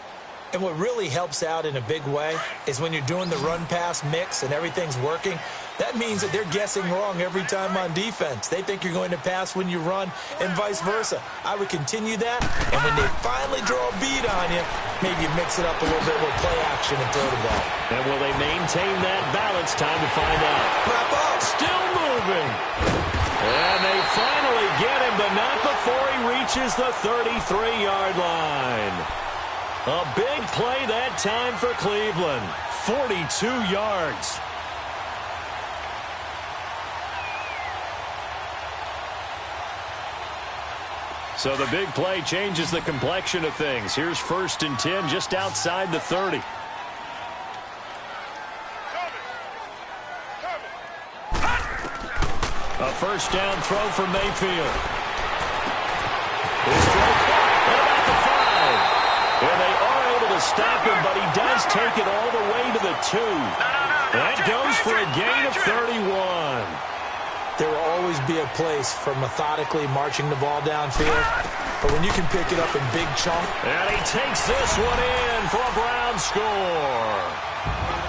And what really helps out in a big way is when you're doing the run-pass mix and everything's working, that means that they're guessing wrong every time on defense. They think you're going to pass when you run and vice versa. I would continue that, and when they finally draw a beat on you, maybe mix it up a little bit with play action and throw the ball. And will they maintain that balance? Time to find out. Wrap up. Still moving. And they finally get him, but not before he reaches the 33-yard line. A big play that time for Cleveland. 42 yards. So the big play changes the complexion of things. Here's 1st and 10 just outside the 30. A first down throw for Mayfield. His throw caught at about the 5. And they are able to stop him, but he does take it all the way to the 2. That goes for a gain of 31. There will always be a place for methodically marching the ball downfield, but when you can pick it up in big chunks. And he takes this one in for a Brown score.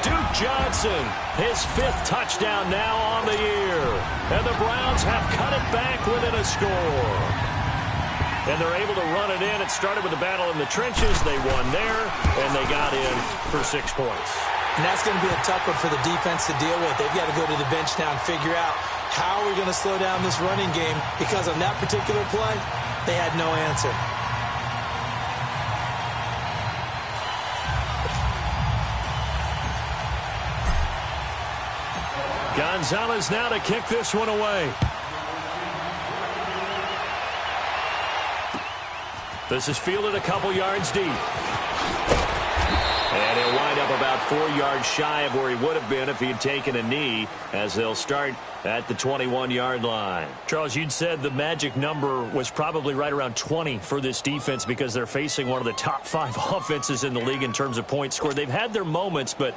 Duke Johnson, his 5th touchdown now on the year. And the Browns have cut it back within a score. And they're able to run it in. It started with the battle in the trenches. They won there, and they got in for 6 points. And that's going to be a tough one for the defense to deal with. They've got to go to the bench now and figure out how are we going to slow down this running game, because on that particular play, they had no answer. Gonzalez now to kick this one away. This is fielded a couple yards deep. And he'll wind up about 4 yards shy of where he would have been if he had taken a knee, as they'll start at the 21-yard line. Charles, you'd said the magic number was probably right around 20 for this defense because they're facing one of the top 5 offenses in the league in terms of points scored. They've had their moments, but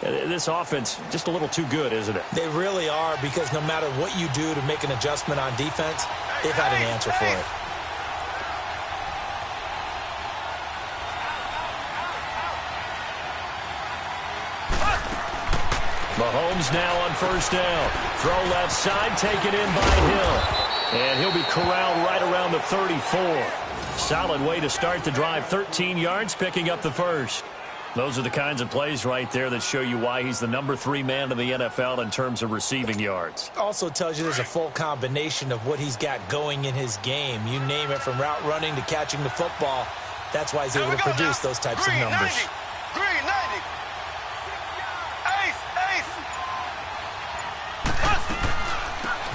this offense just a little too good, isn't it? They really are, because no matter what you do to make an adjustment on defense, they've had an answer for it. Mahomes now on 1st down. Throw left side, taken in by Hill. And he'll be corralled right around the 34. Solid way to start the drive. 13 yards, picking up the 1st. Those are the kinds of plays right there that show you why he's the number 3 man in the NFL in terms of receiving yards. Also tells you there's a full combination of what he's got going in his game. You name it, from route running to catching the football. That's why he's able to produce those types of numbers. 90. Green 90.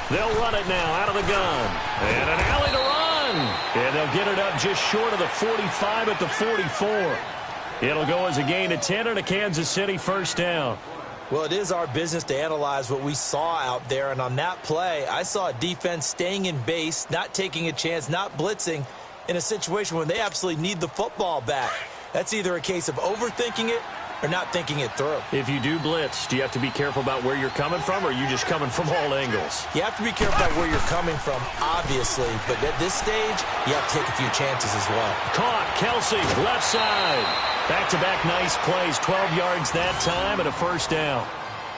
They'll run it now out of the gun. And an alley to run. And they'll get it up just short of the 45 at the 44. It'll go as a gain of 10 and a Kansas City 1st down. Well, it is our business to analyze what we saw out there. And on that play, I saw a defense staying in base, not taking a chance, not blitzing in a situation where they absolutely need the football back. That's either a case of overthinking it or not thinking it through. If you do blitz, do you have to be careful about where you're coming from, or are you just coming from all angles? You have to be careful about where you're coming from, obviously. But at this stage, you have to take a few chances as well. Caught. Kelsey, left side. Back-to-back nice plays. 12 yards that time and a 1st down.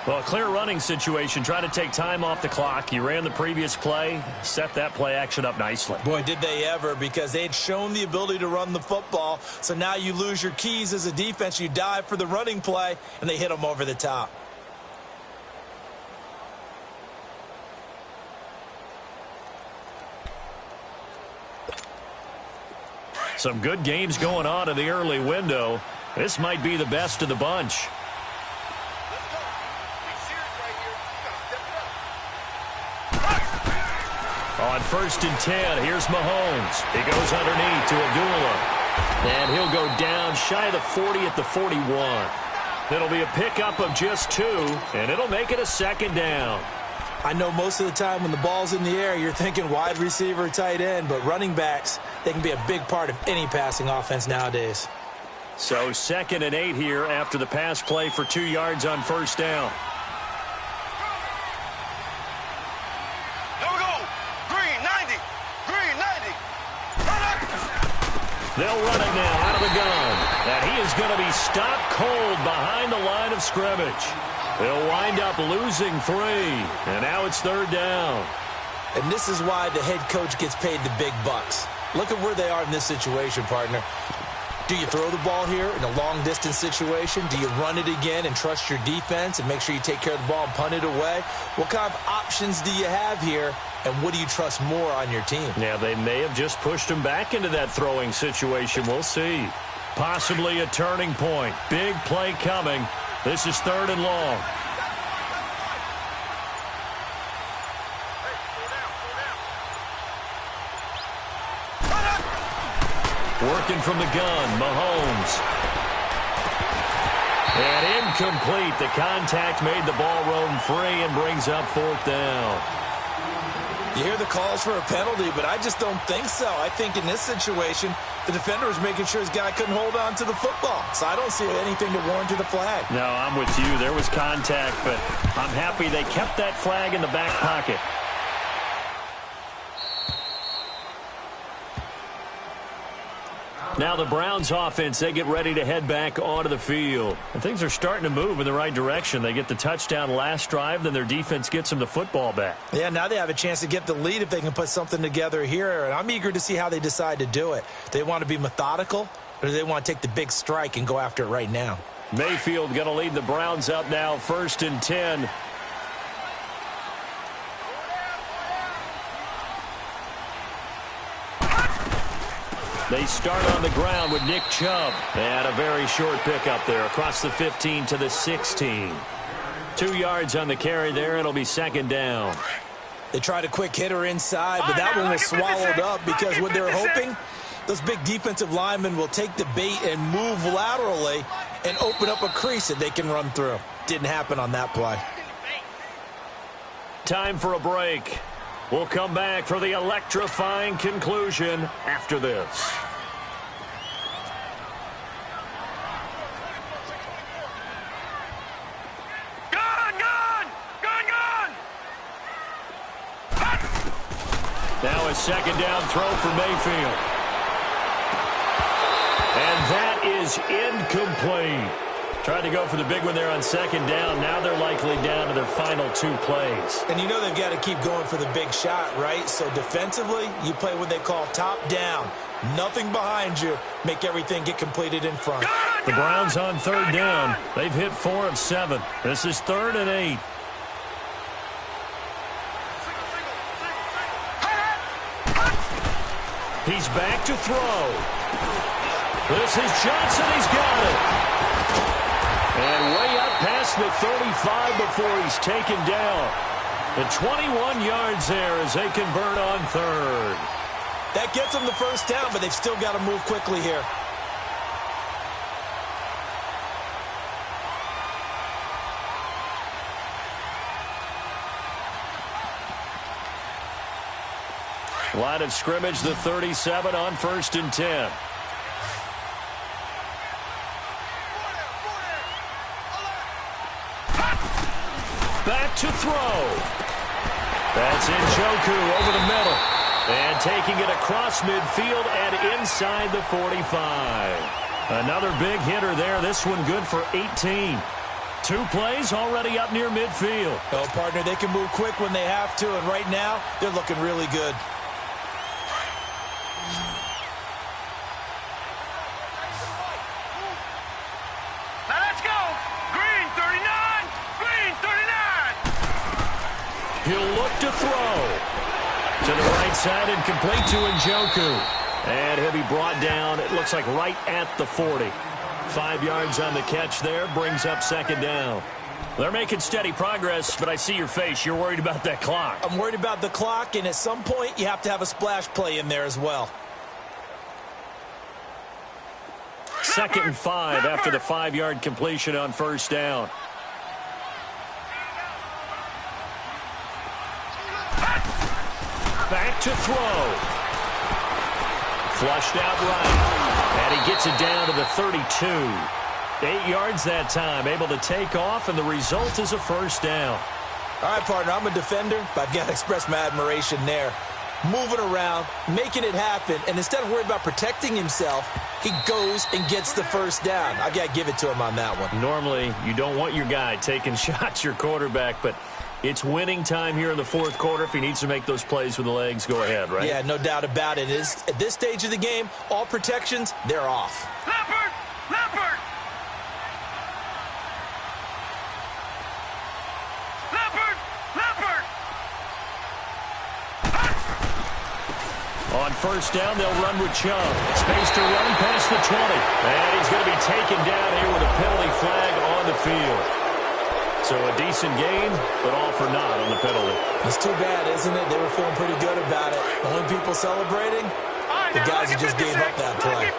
Well, a clear running situation. Try to take time off the clock. You ran the previous play, set that play action up nicely. Boy, did they ever, because they'd shown the ability to run the football. So now you lose your keys as a defense. You dive for the running play, and they hit them over the top. Some good games going on in the early window. This might be the best of the bunch. On 1st and 10, here's Mahomes. He goes underneath to Abdullah. And he'll go down shy of the 40 at the 41. It'll be a pickup of just 2, and it'll make it a 2nd down. I know most of the time when the ball's in the air, you're thinking wide receiver, tight end, but running backs, they can be a big part of any passing offense nowadays. So 2nd and 8 here after the pass play for 2 yards on 1st down. They'll run it now out of the gun. And he is going to be stopped cold behind the line of scrimmage. They'll wind up losing 3. And now it's 3rd down. And this is why the head coach gets paid the big bucks. Look at where they are in this situation, partner. Do you throw the ball here in a long-distance situation? Do you run it again and trust your defense and make sure you take care of the ball and punt it away? What kind of options do you have here, and what do you trust more on your team? Yeah, they may have just pushed him back into that throwing situation. We'll see. Possibly a turning point. Big play coming. This is 3rd and long. Working from the gun, Mahomes. And incomplete. The contact made the ball roam free and brings up 4th down. You hear the calls for a penalty, but I just don't think so. I think in this situation, the defender was making sure his guy couldn't hold on to the football. So I don't see anything to warrant the flag. No, I'm with you. There was contact, but I'm happy they kept that flag in the back pocket. Now the Browns offense, they get ready to head back onto the field. And things are starting to move in the right direction. They get the touchdown last drive, then their defense gets them the football back. Yeah, now they have a chance to get the lead if they can put something together here. And I'm eager to see how they decide to do it. Do they want to be methodical, or do they want to take the big strike and go after it right now? Mayfield going to lead the Browns up now, 1st and 10. They start on the ground with Nick Chubb. And a very short pickup there across the 15 to the 16. 2 yards on the carry there. It'll be 2nd down. They tried a quick hitter inside, but that one was swallowed up because what they're hoping, those big defensive linemen will take the bait and move laterally and open up a crease that they can run through. Didn't happen on that play. Time for a break. We'll come back for the electrifying conclusion after this. Now a 2nd down throw for Mayfield. And that is incomplete. Tried to go for the big one there on 2nd down. Now they're likely down to their final 2 plays. And you know they've got to keep going for the big shot, right? So defensively, you play what they call top down. Nothing behind you. Make everything get completed in front. The Browns on 3rd down. They've hit 4 of 7. This is 3rd and 8. He's back to throw. This is Johnson. He's got it. And way up past the 35 before he's taken down. The 21 yards there as they convert on 3rd. That gets them the 1st down, but they've still got to move quickly here. Line of scrimmage, the 37 on 1st and 10. Back to throw. That's Njoku over the middle. And taking it across midfield and inside the 45. Another big hitter there. This one good for 18. 2 plays already up near midfield. Oh, partner, they can move quick when they have to, and right now, they're looking really good. Now let's go. Green 39. Green 39. He'll look to throw. To the right side and complete to Njoku. And he'll be brought down, it looks like right at the 40. 5 yards on the catch there, brings up 2nd down. They're making steady progress, but I see your face. You're worried about that clock. I'm worried about the clock, and at some point, you have to have a splash play in there as well. 2nd and 5 after the 5-yard completion on 1st down. Back to throw. Flushed out right. And he gets it down to the 32. 8 yards that time. Able to take off, and the result is a 1st down. All right, partner, I'm a defender, but I've got to express my admiration there. Moving around, making it happen, and instead of worrying about protecting himself, he goes and gets the 1st down. I've got to give it to him on that one. Normally, you don't want your guy taking shots, your quarterback, but it's winning time here in the 4th quarter. If he needs to make those plays with the legs, go ahead, right? Yeah, no doubt about it. At this stage of the game, all protections, they're off. On first down, they'll run with Chubb. Space to run past the 20. And he's going to be taken down here with a penalty flag on the field. So a decent gain, but all for naught on the penalty. It's too bad, isn't it? They were feeling pretty good about it. Only people celebrating, the guys who just gave up that play.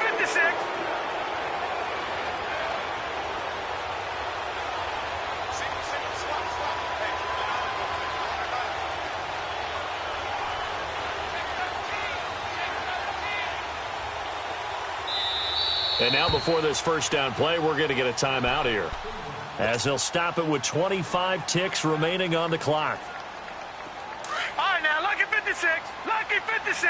And now before this first down play, we're going to get a timeout here, as they'll stop it with 25 ticks remaining on the clock. All right, now, lucky 56. Lucky 56.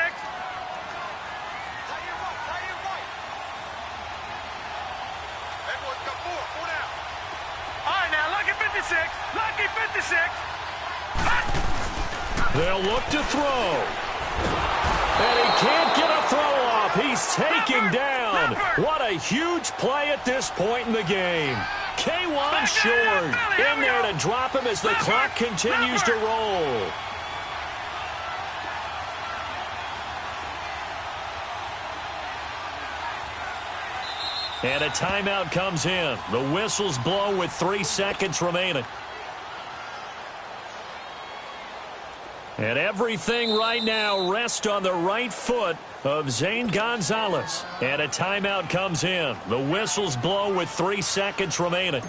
All right, now, lucky 56. Lucky 56. They'll look to throw. And he can't get a throw off. He's taken down. What a huge play at this point in the game. K1 short. In there to drop him as the clock continues to roll. And a timeout comes in. The whistle's blown with 3 seconds remaining. And everything right now rests on the right foot of Zane Gonzalez. And a timeout comes in. The whistle's blown with 3 seconds remaining.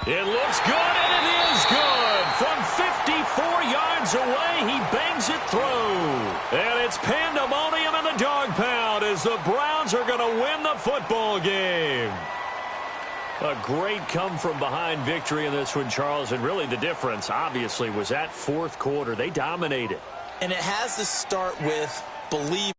It looks good, and it is good. From 54 yards away, he bangs it through. And it's pandemonium in the dog pound as the Browns are going to win the football game. A great come-from-behind victory in this one, Charles, and really the difference, obviously, was that fourth quarter. They dominated. And it has to start with belief.